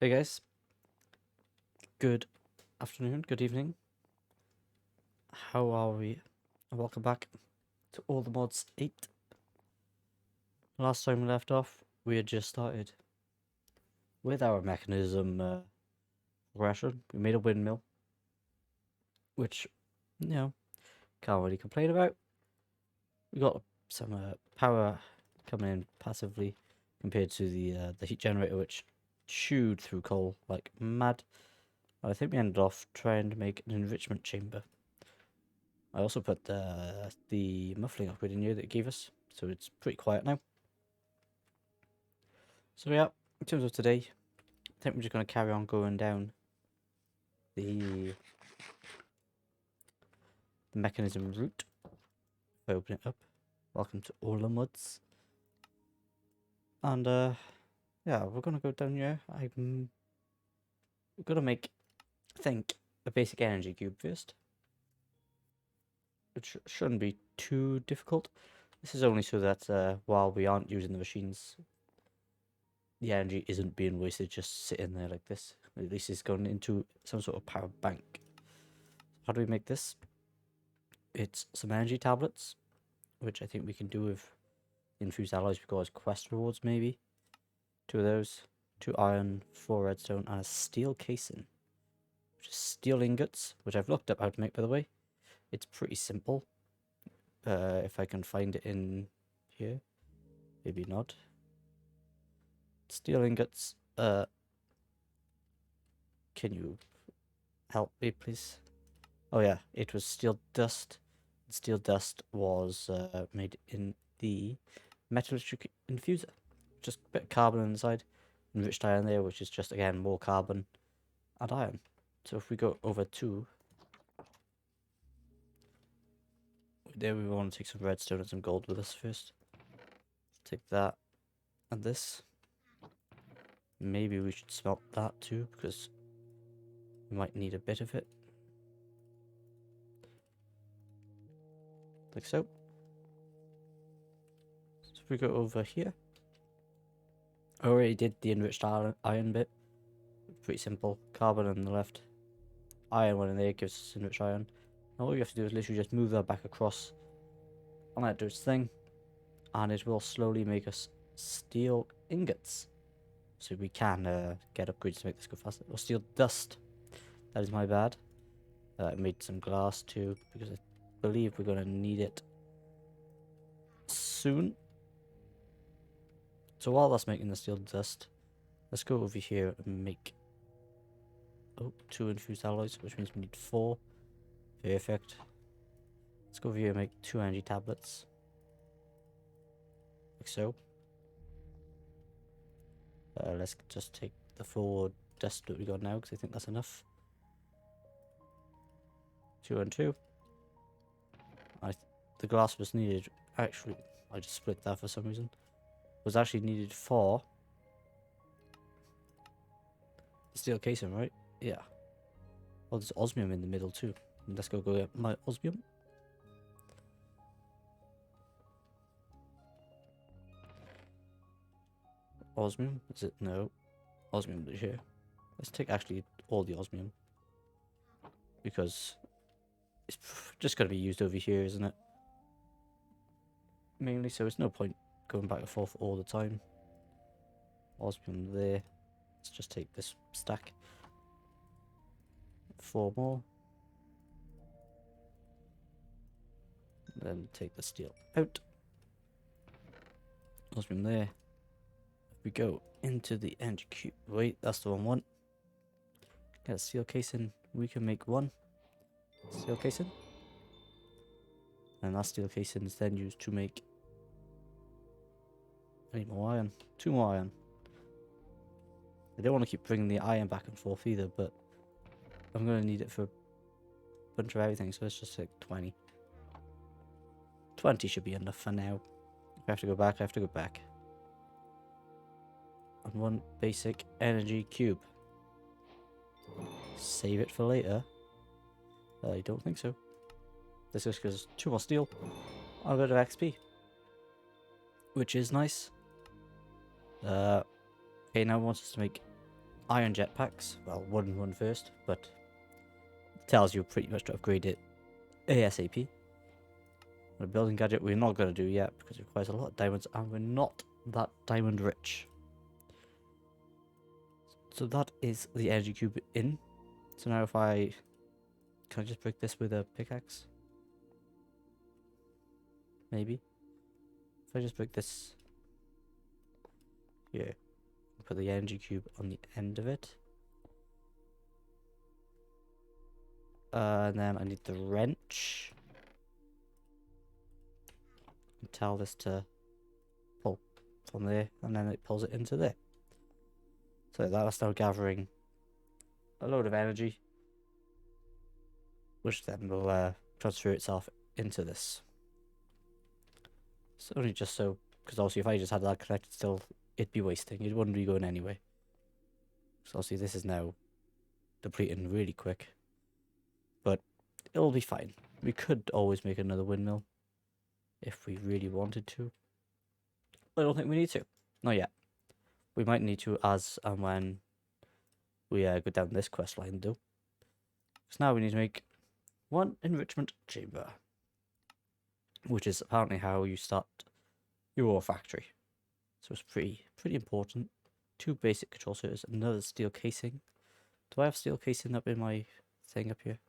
Hey guys, good afternoon, good evening. How are we? Welcome back to All the Mods 8. Last time we left off, we had just started with our mechanism progression. We made a windmill, which, can't really complain about. We got some power coming in passively compared to the heat generator, which chewed through coal like mad. I think we ended off trying to make an enrichment chamber. I also put the muffling upgrade in here that it gave us, so it's pretty quiet now. So yeah, in terms of today, I think we're just going to carry on going down the mechanism route. If I open it up, welcome to all the mods. And yeah, we're going to go down here. We're going to make, I think, a basic energy cube first. Which shouldn't be too difficult. This is only so that while we aren't using the machines, the energy isn't being wasted just sitting there like this. At least it's going into some sort of power bank. How do we make this? It's some energy tablets, which I think we can do with infused alloys we got as quest rewards, maybe. 2 of those, 2 iron, 4 redstone, and a steel casing, which is steel ingots, which I've looked up how to make, by the way. It's pretty simple. If I can find it in here, maybe not. Steel ingots. Can you help me, please? Oh yeah, it was steel dust. Steel dust was made in the metallurgic infuser. Just a bit of carbon inside, enriched iron there, which is just again more carbon and iron. So if we go over to there, we want to take some redstone and some gold with us first. Take that and this. Maybe we should smelt that too, because we might need a bit of it. Like so. So if we go over here, I already did the enriched iron bit. Pretty simple. Carbon on the left, iron one in there gives us enriched iron. And all you have to do is literally just move that back across and let it do its thing, and it will slowly make us steel ingots. So we can get upgrades to make this go faster. Or steel dust. That is my bad. I made some glass too, because I believe we're going to need it soon. So while that's making the steel dust, let's go over here and make 2 infused alloys, which means we need 4. Perfect. Let's go over here and make 2 energy tablets. Like so. Let's just take the 4 dust that we got now, because I think that's enough. 2 and 2. The glass was needed, actually, I just split that for some reason. Was actually needed for the steel casing, right? Yeah. Oh, there's osmium in the middle too. Let's go get my osmium. Osmium? Is it? No. Osmium is here. Let's take actually all the osmium, because it's just going to be used over here, isn't it? Mainly, so it's no point going back and forth all the time. Osmium there. Let's just take this stack. 4 more. Then take the steel out. Osmium there. We go into the energy cube. Wait, that's the wrong one. Get a steel casing. We can make 1 steel casing. And that steel casing is then used to make any more iron. 2 more iron. I don't want to keep bringing the iron back and forth either, but I'm going to need it for a bunch of everything, so let's just take 20. 20 should be enough for now. If I have to go back, I have to go back. And 1 basic energy cube. Save it for later. I don't think so. This is because 2 more steel and a bit of XP, which is nice. Okay, now it wants us to make iron jetpacks. Well, wooden one first, but it tells you pretty much to upgrade it ASAP. A building gadget we're not going to do yet because it requires a lot of diamonds and we're not that diamond rich. So that is the energy cube in. So now if I... Can I just break this with a pickaxe? Maybe. If I just break this here, put the energy cube on the end of it. And then I need the wrench. And tell this to pull from there, and then it pulls it into there. So that's now gathering a load of energy, which then will transfer itself into this. It's only just so, because obviously if I just had that connected still, it'd be wasting. It wouldn't be going anyway. So obviously this is now depleting really quick. But it'll be fine. We could always make another windmill if we really wanted to. But I don't think we need to. Not yet. We might need to as and when we go down this quest line though. Because now we need to make one enrichment chamber. Which is apparently how you start your ore factory. So it's pretty important. 2 basic control circuits, another steel casing. Do I have steel casing up in my thing up here?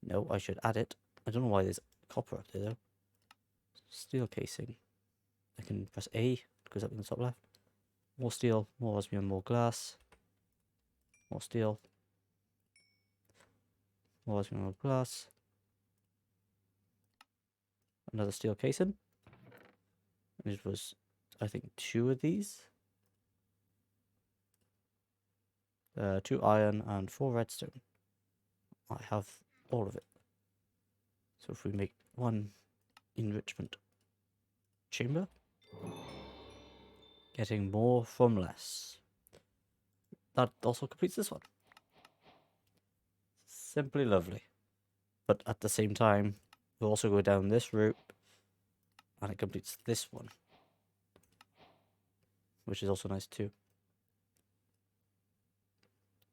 No, I should add it. I don't know why there's copper up there though. Steel casing. I can press A, it goes up in the top left. More steel, more osmium, more glass. More steel. More osmium, more glass. Another steel casing. And it was, I think, 2 of these. 2 iron and 4 redstone. I have all of it. So if we make 1 enrichment chamber, getting more from less. That also completes this one. Simply lovely. But at the same time, we'll also go down this route and it completes this one, which is also nice too.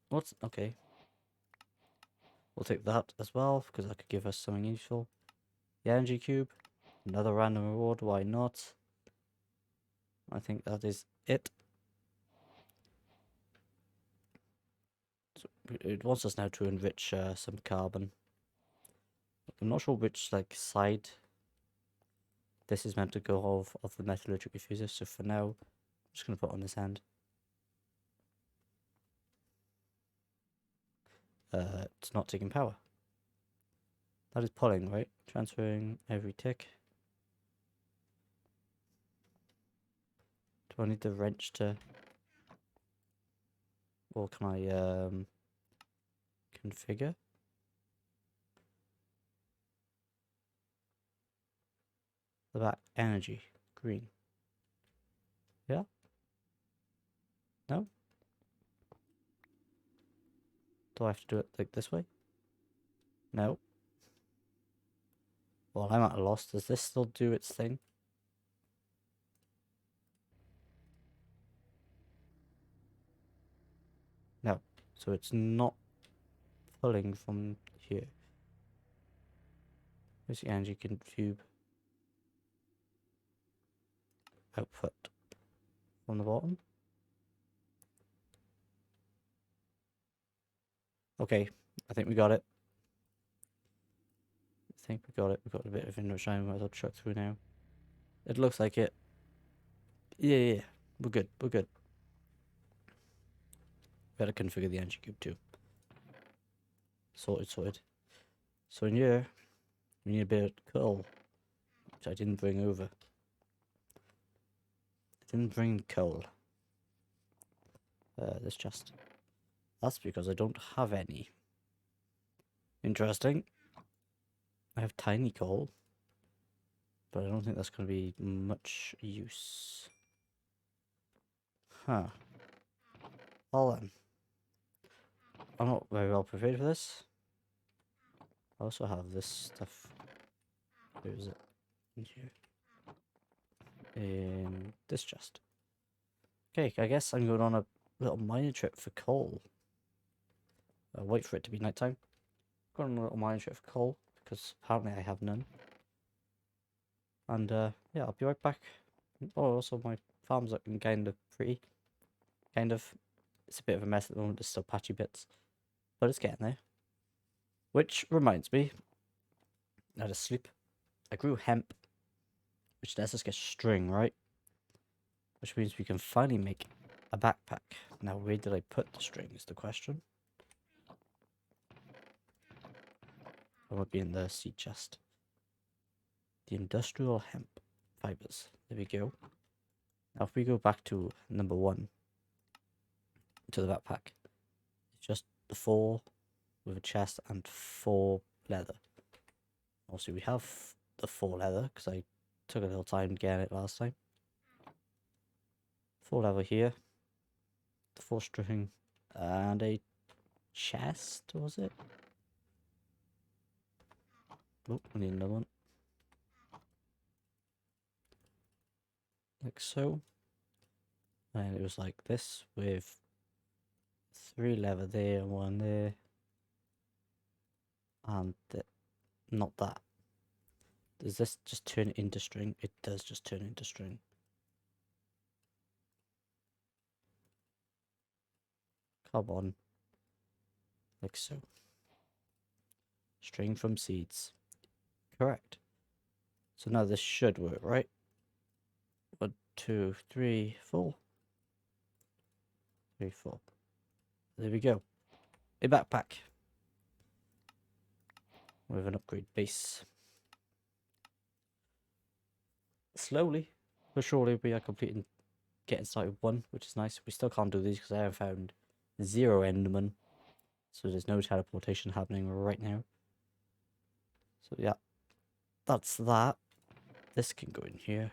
What's okay? We'll take that as well because that could give us something useful. The energy cube, another random reward. Why not? I think that is it. So it wants us now to enrich some carbon. I'm not sure which side this is meant to go of the metallurgic diffuser. So for now, I'm just gonna put it on this end. It's not taking power. That is pulling, right? Transferring every tick. Do I need the wrench to... Or can I configure? The back energy, green. Yeah? No? Do I have to do it like this way? No. Well, I'm at a loss. Does this still do its thing? No. So it's not pulling from here. Where's the energy cube? Output from the bottom. Okay, I think we got it. We've got a bit of indoor shine. Might as well truck through now. It looks like it. Yeah. We're good. Better configure the energy cube too. Sorted. So in here, we need a bit of coal, which I didn't bring over. I didn't bring coal. This chest. That's because I don't have any. Interesting. I have tiny coal, but I don't think that's going to be much use. Huh. Well then. I'm not very well prepared for this. I also have this stuff. Where is it? In here. In this chest. Okay, I guess I'm going on a little mining trip for coal. Wait for it to be nighttime. Go on a little mining trip for coal, because apparently I have none. And yeah, I'll be right back. Oh, also my farm's looking kind of pretty. Kind of. It's a bit of a mess at the moment, there's still patchy bits. But it's getting there. Which reminds me, I had a sleep. I grew hemp, which lets us get string, right? Which means we can finally make a backpack. Now, where did I put the string is the question. It might be in the seed chest. The industrial hemp fibers. There we go. Now, if we go back to number 1, to the backpack, it's just the 4 with a chest and 4 leather. Also, we have the 4 leather because I took a little time getting it last time. 4 leather here, the 4 string, and a chest, was it? Oh, I need another one. Like so. And it was like this with 3 leather there and 1 there. And not that. Does this just turn it into string? It does just turn into string. Come on. Like so. String from seeds. Correct. So now this should work, right? 1, 2, 3, 4. 3, 4. There we go. A backpack. With an upgrade base. Slowly, but surely we are completing, getting started 1, which is nice. We still can't do these because I have found 0 Enderman. So there's no teleportation happening right now. So yeah, that's that. This can go in here.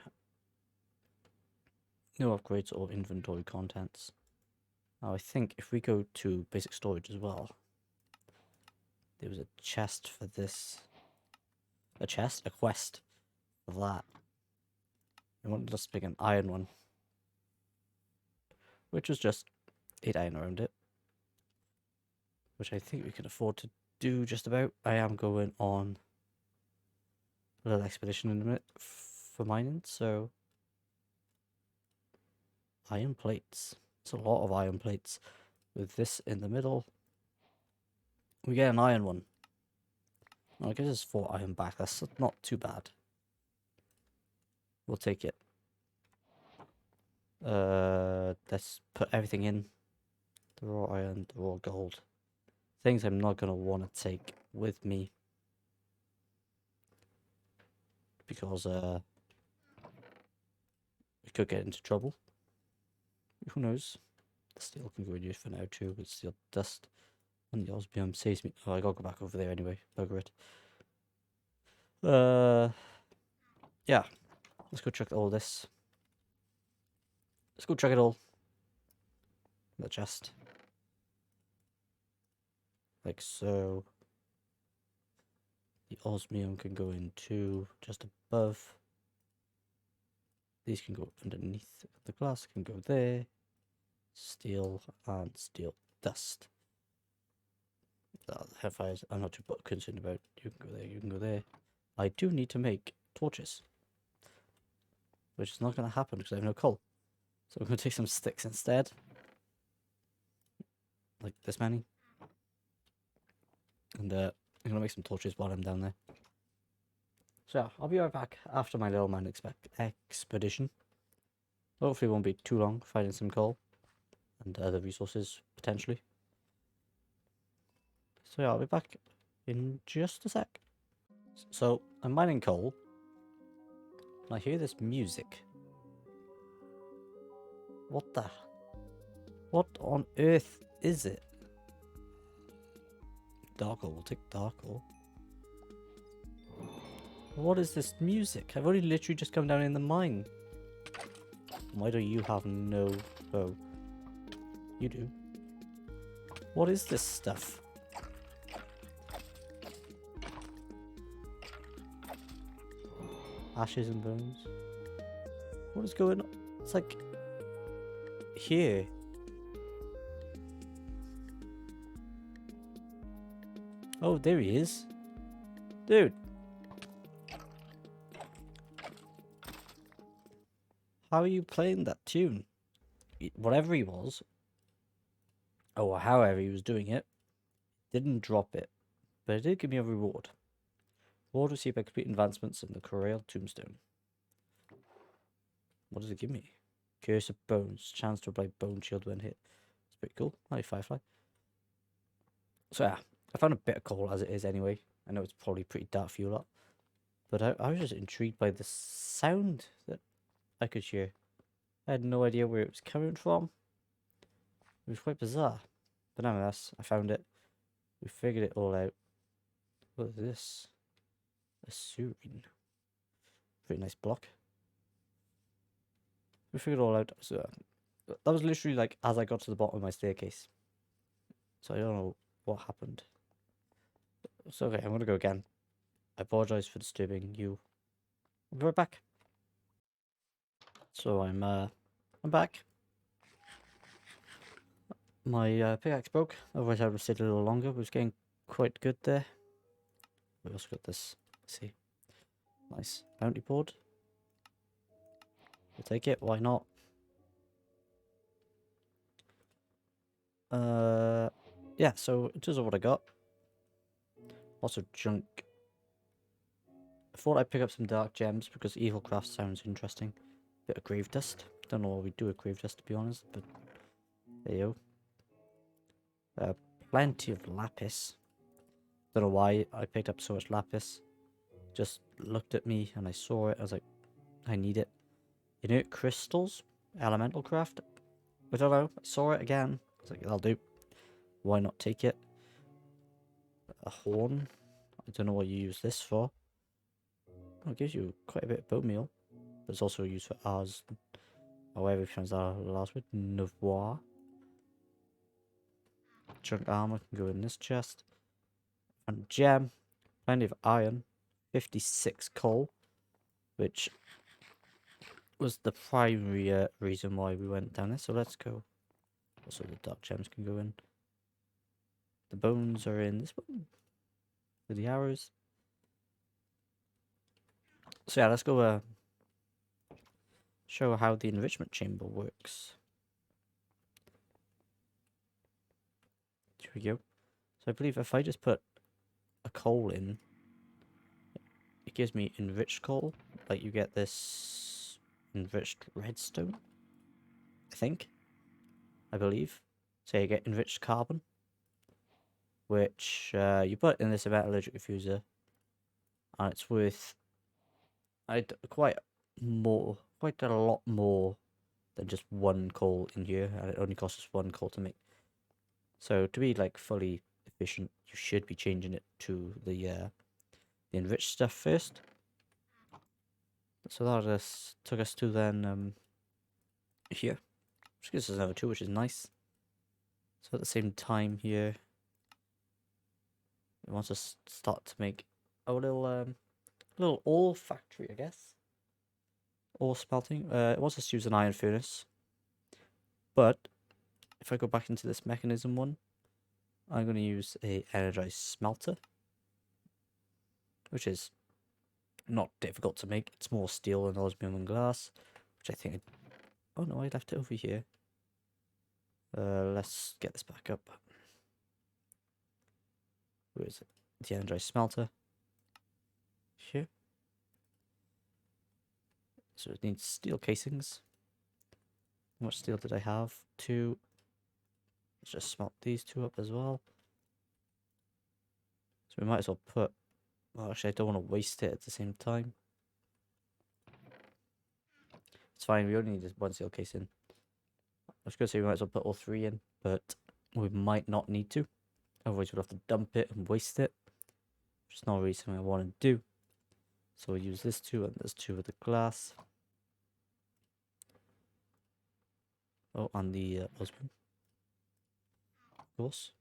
No upgrades or inventory contents. Now I think if we go to basic storage as well, there was a chest for this. A quest for that. I wanted us to pick an iron one, which was just 8 iron around it, which I think we can afford to do just about. I am going on a little expedition in a minute for mining, so iron plates. It's a lot of iron plates. With this in the middle, we get an iron one. Well, I guess it's 4 iron back. That's not too bad. We'll take it. Let's put everything in. The raw iron, the raw gold. Things I'm not going to want to take with me. Because we could get into trouble. Who knows? The steel can go in use for now too, with steel dust. And the osmium saves me. Oh, I gotta go back over there anyway. Bugger it. Yeah. Let's go check all this. Let's go check it all. The chest. Like so. The osmium can go into just above. These can go underneath. The glass can go there. Steel and steel dust. The hellfires I'm not too concerned about. You can go there, you can go there. I do need to make torches. Which is not going to happen because I have no coal. So I'm going to take some sticks instead. Like this many. And I'm going to make some torches while I'm down there. So yeah, I'll be right back after my little mine expedition. Hopefully it won't be too long finding some coal. And other resources, potentially. So yeah, I'll be back in just a sec. So, I'm mining coal. And I hear this music. What on earth is it? Dark ore, we'll take dark ore. What is this music? I've only literally just come down in the mine. Why do you have no bow? You do. What is this stuff? Ashes and bones. What is going on? It's like here. Oh, there he is. Dude. How are you playing that tune? Whatever he was, or however he was doing it, didn't drop it. But it did give me a reward. Reward received by complete advancements in the Corel Tombstone. What does it give me? Curse of Bones. Chance to apply Bone Shield when hit. It's pretty cool. Hi, Firefly. So yeah, I found a bit of coal as it is anyway. I know it's probably pretty dark for you lot. But I was just intrigued by the sound that I could hear. I had no idea where it was coming from. It was quite bizarre. But nonetheless, I found it. We figured it all out. What is this? A serine. Pretty nice block. We figured it all out. So that was literally like as I got to the bottom of my staircase. So I don't know what happened. So okay, I'm gonna go again. I apologize for disturbing you. I'll be right back. So I'm back. My pickaxe broke. Otherwise I would have stayed a little longer. It was getting quite good there. We also got this. Let's see. Nice bounty board. We'll take it. Why not? Yeah. So in terms of what I got, lots of junk. I thought I'd pick up some dark gems because evil craft sounds interesting. Bit of grave dust. Don't know what we do with grave dust to be honest, but there you go. Plenty of lapis. Don't know why I picked up so much lapis. Just looked at me and I saw it. I was like, I need it. Inert crystals, elemental craft. I don't know. I saw it again. I was like, that'll do. Why not take it? A horn. I don't know what you use this for. Oh, it gives you quite a bit of bone meal. But it's also used for ours. However, if you pronounce that last word, Nevois. Junk armor can go in this chest. And gem. Plenty of iron. 56 coal. Which was the primary reason why we went down there. So let's go. Also, the dark gems can go in. The bones are in this one. With the arrows. So yeah, let's go show how the enrichment chamber works. Here we go. So I believe if I just put a coal in, it gives me enriched coal. Like you get this enriched redstone. I believe. So you get enriched carbon. Which you put in this metallurgic diffuser. And it's worth quite a lot more than just one coal in here, and it only costs us one coal to make. So to be like fully efficient, you should be changing it to the enriched stuff first. So that just took us to then here, which gives us another 2, which is nice. So at the same time here, it wants us to start to make a little ore factory, I guess. Ore smelting. It wants us to use an iron furnace. But if I go back into this mechanism one, I'm going to use a energized smelter, which is not difficult to make. It's more steel than osmium and glass, which I think. Oh no, I left it over here. Let's get this back up. Where is it? The energized smelter. Here. So it needs steel casings. How much steel did I have? 2. Let's just smelt these 2 up as well. So we might as well put. Well, actually, I don't want to waste it at the same time. It's fine. We only need just 1 steel casing. I was going to say we might as well put all 3 in, but we might not need to. Otherwise, we'll have to dump it and waste it, which is not really something I want to do. So we'll use this 2 and this 2 with the glass. Oh, and the osmium. Of course.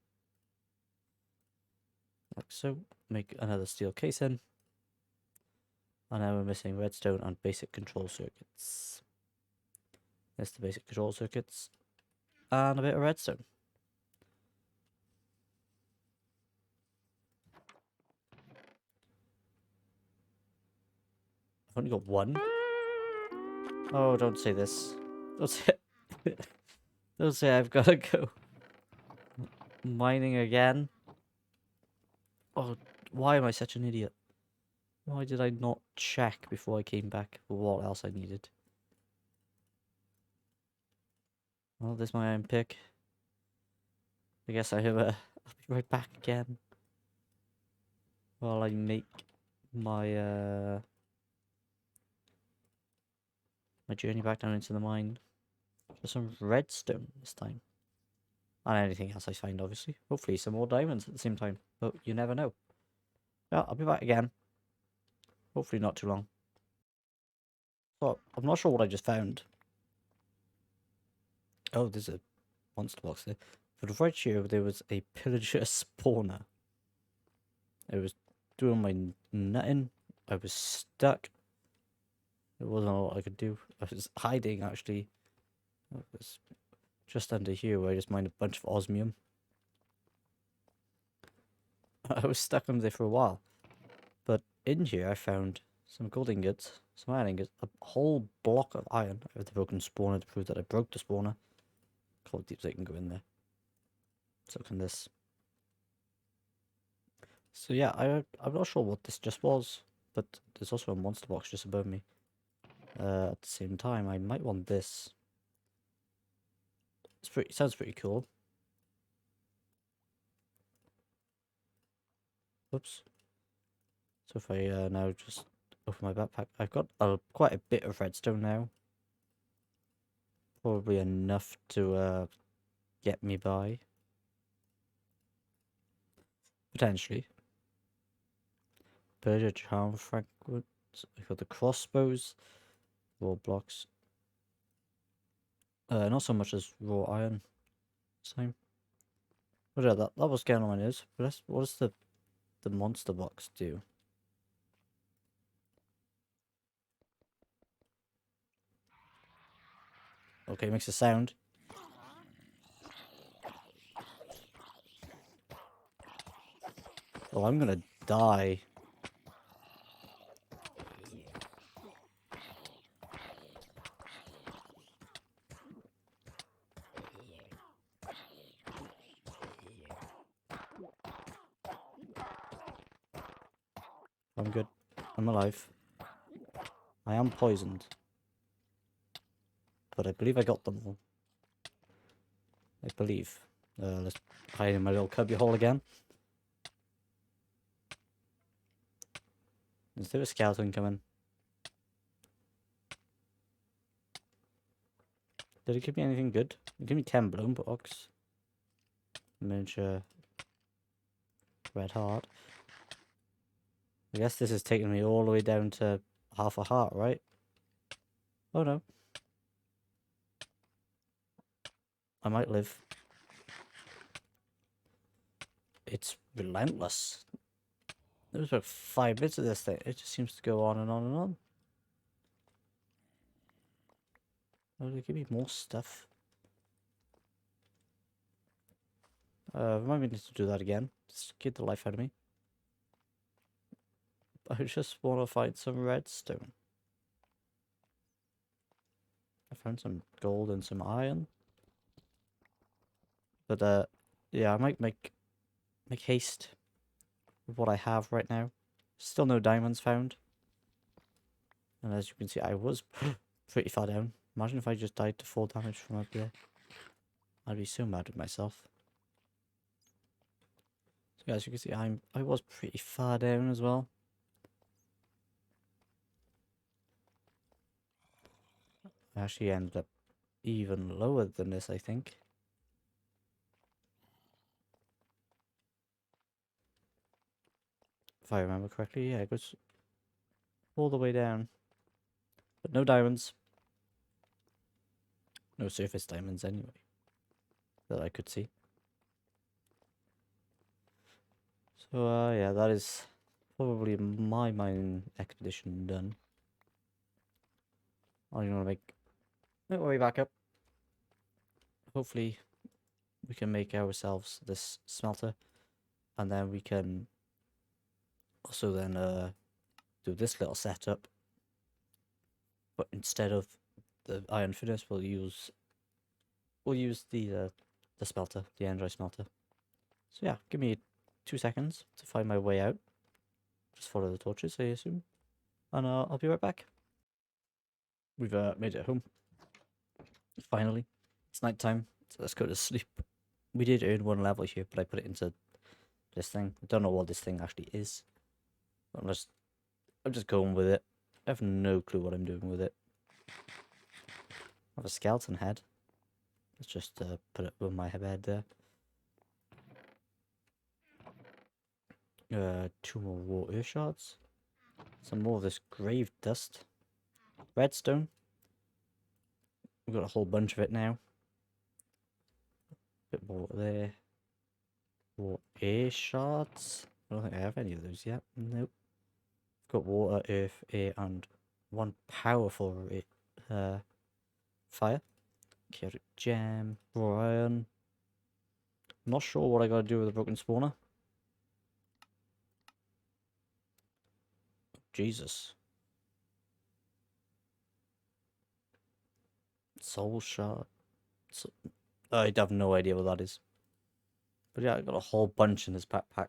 Like so. Make another steel casing. And now we're missing redstone and basic control circuits. There's the basic control circuits. And a bit of redstone. I've only got one. Oh, don't say this. Don't say don't say I've got to go mining again. Oh, why am I such an idiot? Why did I not check before I came back for what else I needed? Well, there's my iron pick. I guess I'll be right back again while I make my my journey back down into the mine for some redstone this time. And anything else I find, obviously. Hopefully some more diamonds at the same time. But you never know. Yeah, I'll be back again. Hopefully not too long. So, I'm not sure what I just found. Oh, there's a monster box there. But right here, there was a pillager spawner. It was doing my nutting. I was stuck. There wasn't a lot I could do. I was hiding, actually. It was just under here where I just mined a bunch of osmium. I was stuck under there for a while. But in here I found some gold ingots, some iron ingots, a whole block of iron. I have the broken spawner to prove that I broke the spawner. Cold deep so I can go in there. So can this. So yeah, I'm not sure what this just was, but there's also a monster box just above me. At the same time, I might want this. It sounds pretty cool. Oops. So if I now just open my backpack, I've got quite a bit of redstone now. Probably enough to get me by. Potentially. Persia charm fragments. I've got the crossbows, raw blocks. Not so much as raw iron. Same. But yeah, that was getting on my nerves. But what does the monster box do? Okay, makes a sound. Oh, I'm gonna die. I'm good. I'm alive. I am poisoned. But I believe I got them all. I believe. Let's hide in my little cubby hole again. Is there a skeleton coming? Did it give me anything good? It gave me 10 bloom blocks. Miniature red heart. I guess this is taking me all the way down to half a heart, right? Oh no. I might live. It's relentless. There's about 5 bits of this thing. It just seems to go on and on and on. Oh, they give me more stuff. Remind me to do that again. Just get the life out of me. I just want to find some redstone. I found some gold and some iron. But yeah, I might make haste with what I have right now. Still no diamonds found. And as you can see, I was pretty far down. Imagine if I just died to 4 damage from up here. I'd be so mad with myself. So as you can see, I was pretty far down as well. I actually ended up even lower than this, I think. If I remember correctly, yeah, it goes all the way down. But no diamonds. No surface diamonds anyway. That I could see. So yeah, that is probably my mining expedition done. I'm gonna make my way back up. Hopefully we can make ourselves this smelter. And then we can also then do this little setup. but instead of the iron furnace, we'll use the smelter, the energy smelter. So yeah, give me 2 seconds to find my way out. Just follow the torches, I assume, and I'll be right back. We've made it home. Finally, it's night time, so let's go to sleep. We did earn 1 level here, but I put it into this thing. I don't know what this thing actually is. I'm just going with it. I have no clue what I'm doing with it. I have a skeleton head. Let's just put it on my bed there. 2 more water shards. Some more of this grave dust. Redstone. We've got a whole bunch of it now. Bit more there. Water shards. I don't think I have any of those yet. Nope. Got water, earth, air, and 1 powerful fire. Carrot gem, raw iron. Not sure what I gotta do with the broken spawner. Jesus. Soul shard. I have no idea what that is. But yeah, I got a whole bunch in this backpack.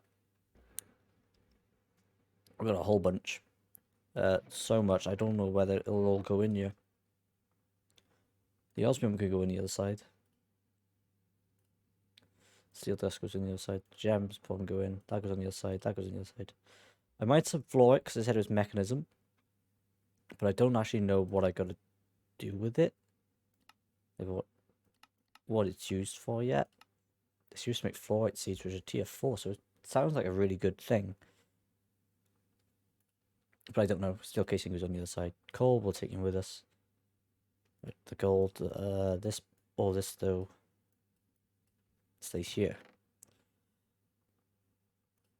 I got a whole bunch. So much, I don't know whether it'll all go in here. The osmium could go in the other side. Steel dust goes in the other side. Gems probably go in. That goes on the other side. That goes on the other side. I might subfloor it because I said it was Mekanism. But I don't actually know what I gotta do with it. Like what it's used for yet. It's used to make fluorite seeds, which are tier 4, so it sounds like a really good thing. But I don't know. Steel casing goes on the other side. Coal we'll take in with us. Right, the gold, this though stays here.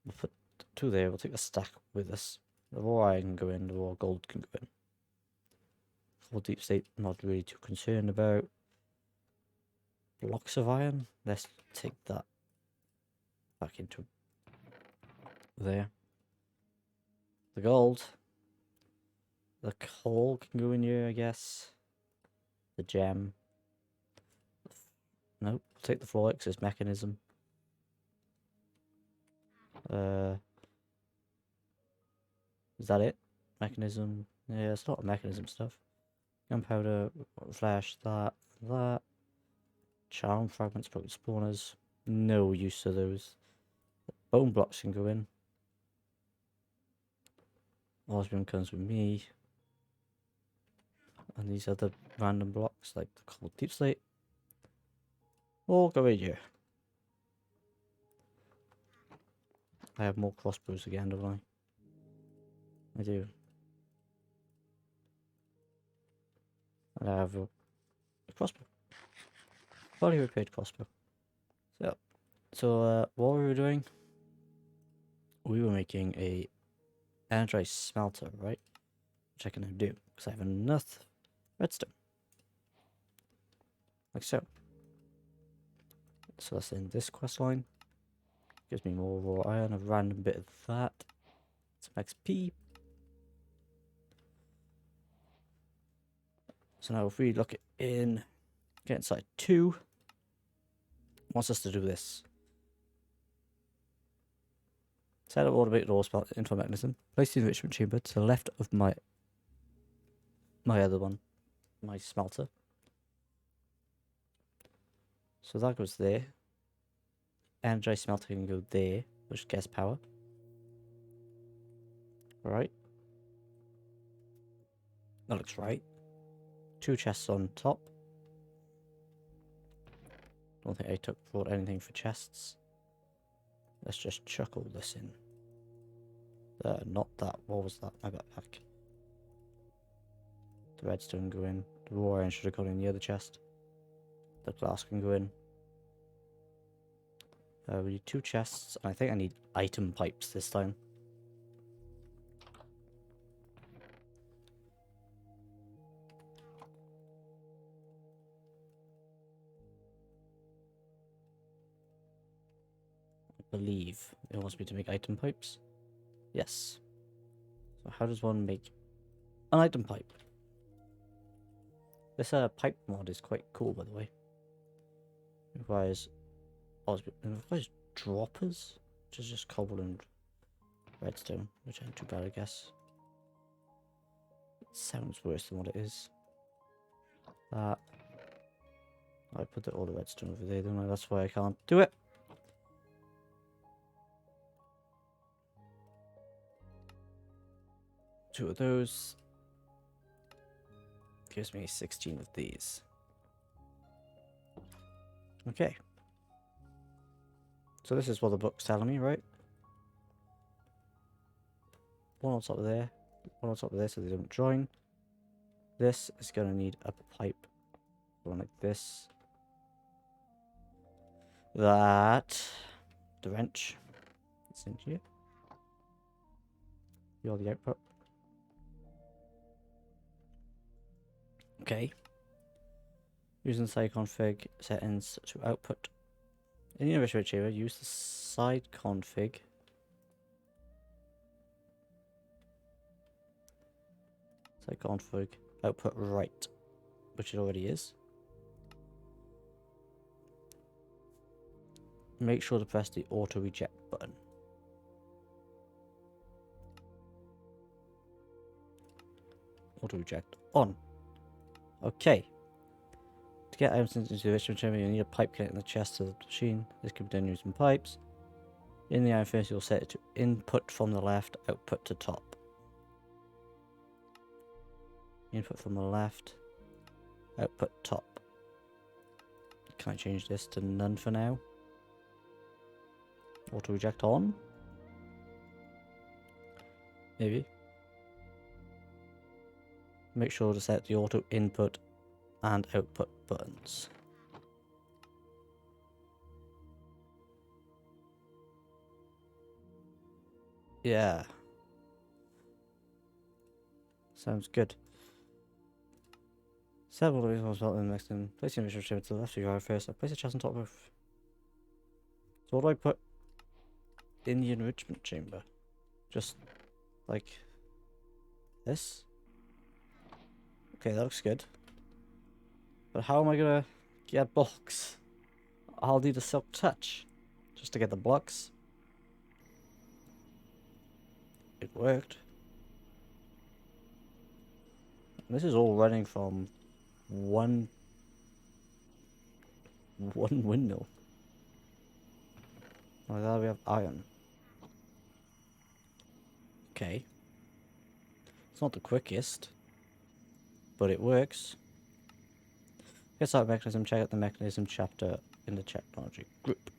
We'll put 2 there. We'll take the stack with us. The raw iron can go in. The raw gold can go in. Full deep state, not really too concerned about. Blocks of iron. Let's take that back into there. The gold. The coal can go in here, I guess. The gem. Nope. We'll take the fluorite because it's Mekanism. Is that it? Mekanism. Yeah, it's not Mekanism stuff. Gunpowder, flash, that. Charm fragments, broken spawners. No use of those. Bone blocks can go in. Osmium comes with me. And these other random blocks, like the cold deep slate, all go in here. I have more crossbows again, don't I? I do. And I have a crossbow. Fully repaired crossbow. So what were we doing? We were making a energized smelter, right? Which I can now do, because I have enough redstone. Like so. So that's in this quest line. Gives me more raw iron, a random bit of that. Some XP. So now if we look in, get inside 2, wants us to do this. Set up automated ore spot into a mechanism. Place the enrichment chamber to the left of my other one, my smelter. So that goes there. Energized smelter can go there, which gets power. Right. That looks right. 2 chests on top. Don't think I brought anything for chests. Let's just chuck all this in. Not that. What was that? My backpack. The redstone go in. The raw iron should have gone in the other chest. The glass can go in. We need 2 chests. And I think I need item pipes this time. I believe it wants me to make item pipes. Yes. So how does one make an item pipe? This pipe mod is quite cool, by the way. It requires droppers, which is just cobble and redstone, which ain't too bad, I guess. It sounds worse than what it is. That. I put all the redstone over there, don't I? That's why I can't do it. Two of those. Gives me 16 of these. Okay. So this is what the book's telling me, right? One on top of there. One on top of there so they don't join. This is going to need a pipe. One like this. That. The wrench. It's in here. You're the output. Okay. Using the side config settings to output. In the inventory chamber, use the side config. Side config output right, which it already is. Make sure to press the auto reject button. Auto reject on. Okay. To get items into the enrichment chamber, you need a pipe connecting the chest to the machine. This can be done using pipes. In the iron furnace, you'll set it to input from the left, output to top. Input from the left, output top. Can I change this to none for now? Auto reject on? Maybe. Make sure to set the auto input and output buttons. Yeah. Sounds good. Several of these ones in the next in. Place the initial chamber to the left of your eye first. I place a chest on top of. So what do I put in the enrichment chamber? Just like this? Okay, that looks good. But how am I gonna get blocks? I'll need a silk touch just to get the blocks. It worked. And this is all running from one windmill. Like that, we have iron. Okay. It's not the quickest, but it works. Get started mechanism. Check out the mechanism chapter in the technology group.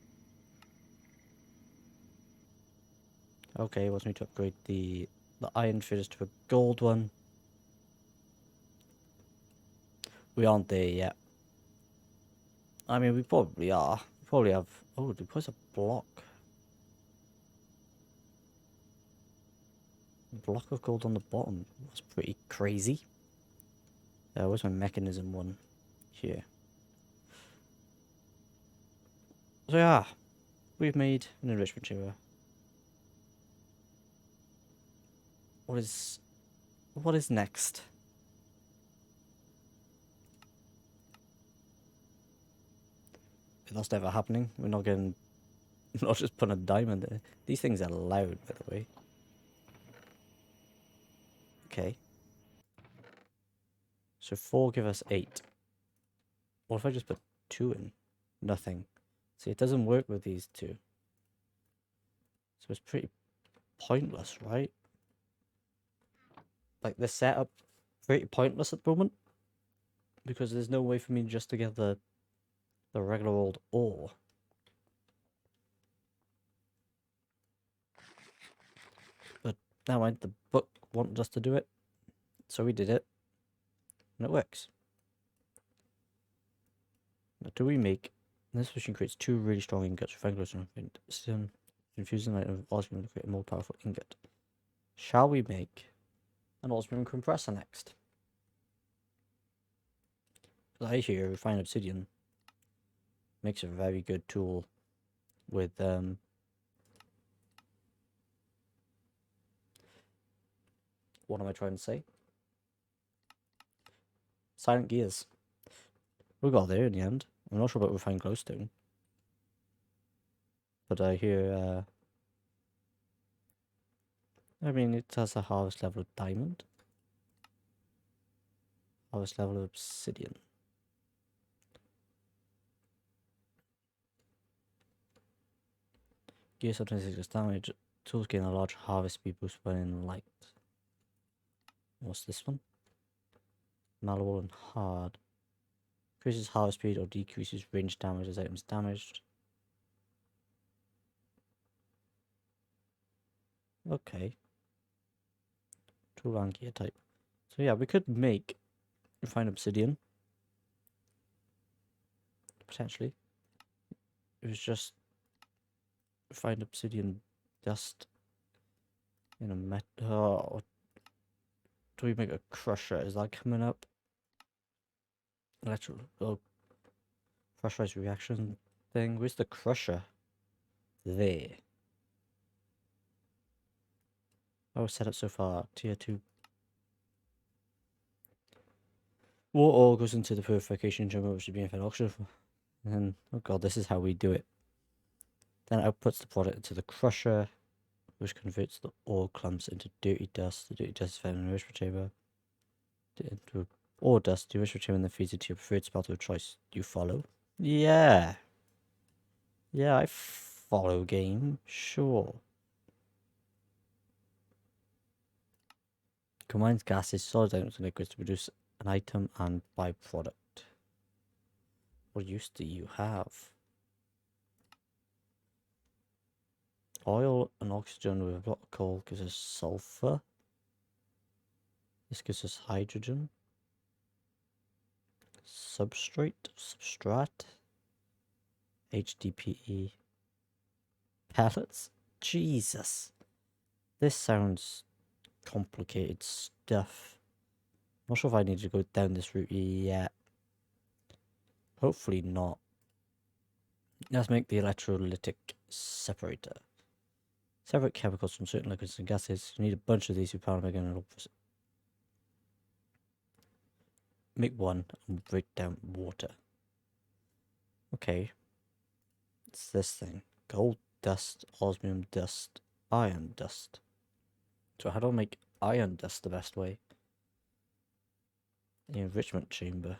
Okay, wants me to upgrade the iron furnace to a gold one. We aren't there yet. I mean, we probably are. We probably have. Oh, did we put a block? Block of gold on the bottom. That's pretty crazy. Where's my mechanism one? Here. So yeah, we've made an enrichment chamber. What is next? That's never happening. We're not getting. Not just putting a diamond there. These things are loud, by the way. Okay. So 4 give us 8. What if I just put 2 in? Nothing. See, it doesn't work with these two. So it's pretty pointless, right? Like, the setup, pretty pointless at the moment. Because there's no way for me just to get the regular old ore. But now the book wanted us to do it. So we did it. And it works. Now, do we make... This machine creates 2 really strong ingots. Infusing light of osmium to create a more powerful ingot. Shall we make an osmium compressor next? Because I hear refined obsidian makes a very good tool with what am I trying to say? Silent gears. We got there in the end. I'm not sure about refined glowstone. But I hear, I mean, it has a harvest level of diamond. Harvest level of obsidian. Gear sometimes takes damage. Tools gain a large harvest speed boost when in light. What's this one? Malleable and hard. Increases harvest speed or decreases range damage as items damaged. Okay. Tool and gear type. So yeah, we could make refined obsidian. Potentially. It was just refined obsidian dust in a metal. Do we make a crusher? Is that coming up? Electrical pressurized reaction thing. Where's the crusher? There. Oh, set up so far. Tier 2. Water ore goes into the purification chamber, which should be infinite oxygen. And oh god, this is how we do it. Then it outputs the product into the crusher, which converts the ore clumps into dirty dust. The dirty dust is fed in the enrichment chamber. Into ore dust, the enrichment chamber then feeds it to your preferred smelter of choice. Do you follow? Yeah. Yeah, I follow game. Sure. Combines gases, solid items, and liquids to produce an item and byproduct. What use do you have? Oil and oxygen with a block of coal gives us sulfur. This gives us hydrogen. Substrate, HDPE. Pellets? Jesus. This sounds complicated stuff. I'm not sure if I need to go down this route yet. Hopefully not. Let's make the electrolytic separator. Separate chemicals from certain liquids and gases. You need a bunch of these to power again. Make one and break down water. Okay. It's this thing. Gold dust, osmium dust, iron dust. So how do I make iron dust the best way? The enrichment chamber.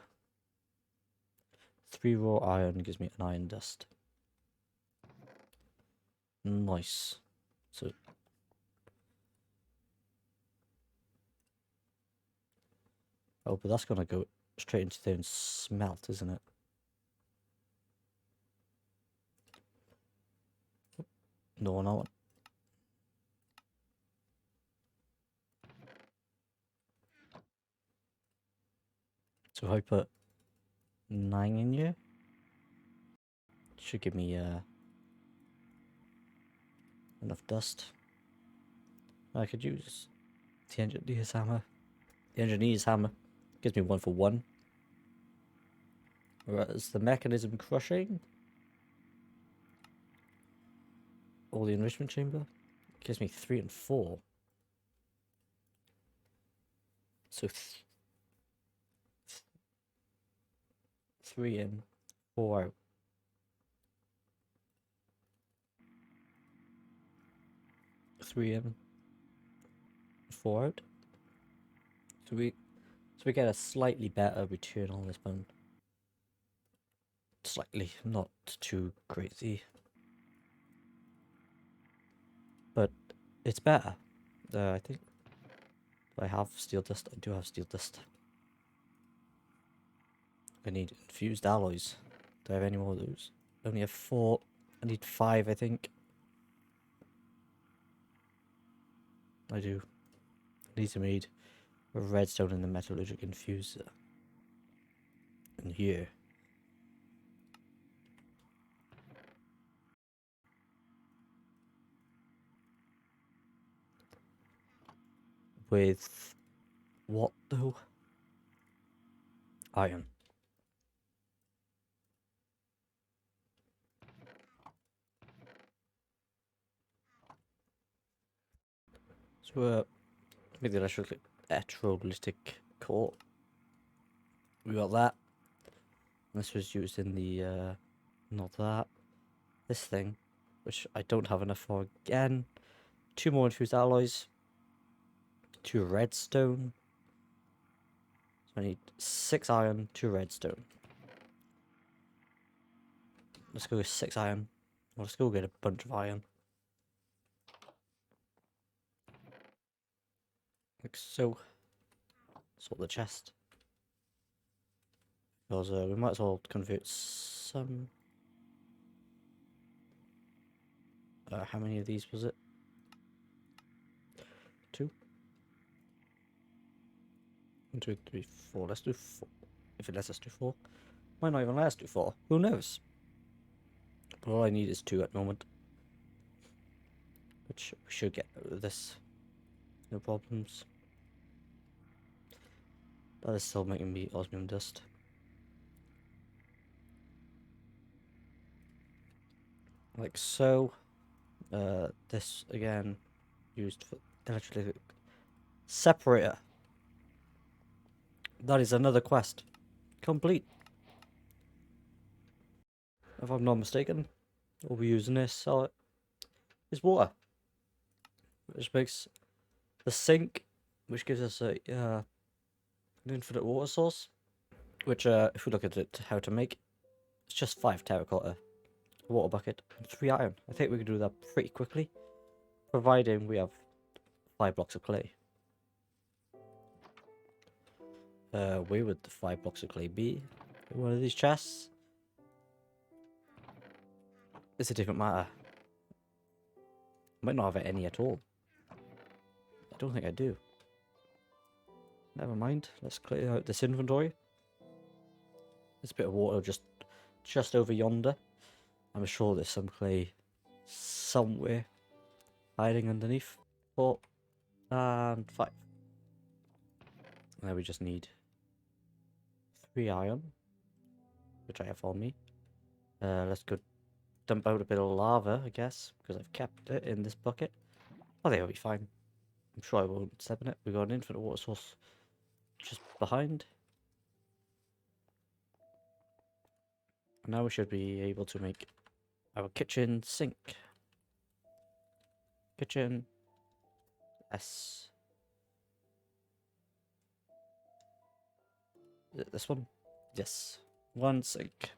3 raw iron gives me an iron dust. Nice. So oh, but that's gonna go straight into there and smelt, isn't it? No, no. So if I put 9 in here, it should give me enough dust. I could use the engineer's hammer. The engineer's hammer gives me 1 for 1. Whereas the mechanism crushing or the enrichment chamber gives me 3 and 4. So 3 in, 4 out. 3 in, 4 out. So we get a slightly better return on this one. Slightly, not too crazy. But it's better. I think I have steel dust. I do have steel dust. I need infused alloys. Do I have any more of those? I only have 4. I need 5, I think. I do. I need to made a redstone in the metallurgic infuser. And here. With what though? Iron. So make the electrolytic core. We got that. This was used in the, not that. This thing, which I don't have enough for again. 2 more infused alloys. 2 redstone. So I need 6 iron, 2 redstone. Let's go with 6 iron. Well, let's go get a bunch of iron. Like so. Sort the chest. Because we might as well convert some. How many of these was it? 2? 1, 2, 3, 4. Let's do 4. If it lets us do 4. Might not even let us do 4. Who knows? But all I need is 2 at the moment. Which we should get out of this. No problems. That is still making me osmium dust. Like so. This again used for electric separator. That is another quest. Complete. If I'm not mistaken, we'll be using this. Is water. Which makes the sink, which gives us a an infinite water source. Which if we look at it how to make, it's just 5 terracotta, a water bucket, and 3 iron. I think we can do that pretty quickly. Providing we have 5 blocks of clay. Where would the 5 blocks of clay be? In one of these chests? It's a different matter. I might not have any at all. I don't think I do. Never mind. Let's clear out this inventory. There's a bit of water just over yonder. I'm sure there's some clay somewhere hiding underneath. 4 and 5. Now we just need 3 iron, which I have on me. Let's go dump out a bit of lava, I guess, because I've kept it in this bucket. Oh, they'll be fine. I'm sure I won't step in it. We've got an infinite water source just behind. And now we should be able to make our kitchen sink. Kitchen. S. Is it this one? Yes. 1 sink.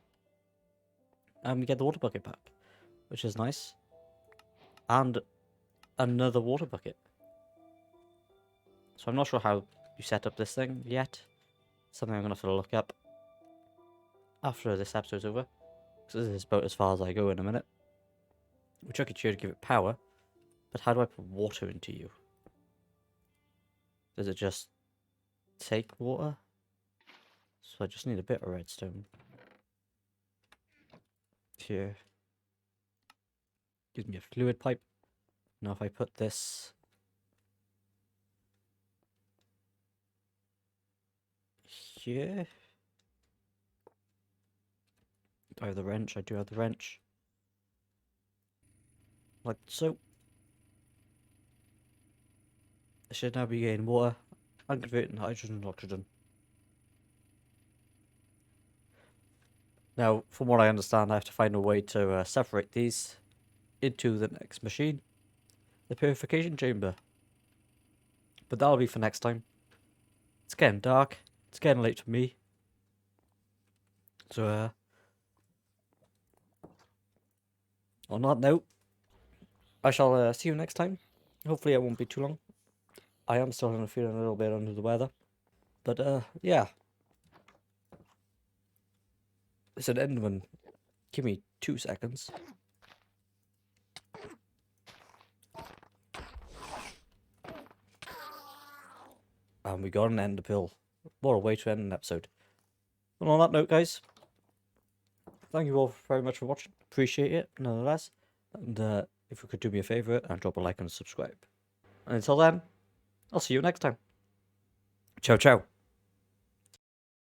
And we get the water bucket back, which is nice. And another water bucket. So I'm not sure how you set up this thing yet. Something I'm going to have to look up after this episode's over. Because this is about as far as I go in a minute. We chuck it here to give it power. But how do I put water into you? Does it just take water? So I just need a bit of redstone. Here. Gives me a fluid pipe. Now if I put this here. Do I have the wrench? I do have the wrench. Like so. I should now be getting water and converting hydrogen and oxygen. Now, from what I understand, I have to find a way to separate these into the next machine. The purification chamber. But that'll be for next time. It's getting dark. It's getting late for me. So, on that note, I shall see you next time. Hopefully it won't be too long. I am starting to feel a little bit under the weather. But, yeah. It's an Enderman. Give me 2 seconds. And we got an ender pearl. What a way to end an episode. And on that note, guys, thank you all very much for watching. Appreciate it, nonetheless. And if you could do me a favour and drop a like and subscribe. And until then, I'll see you next time. Ciao, ciao.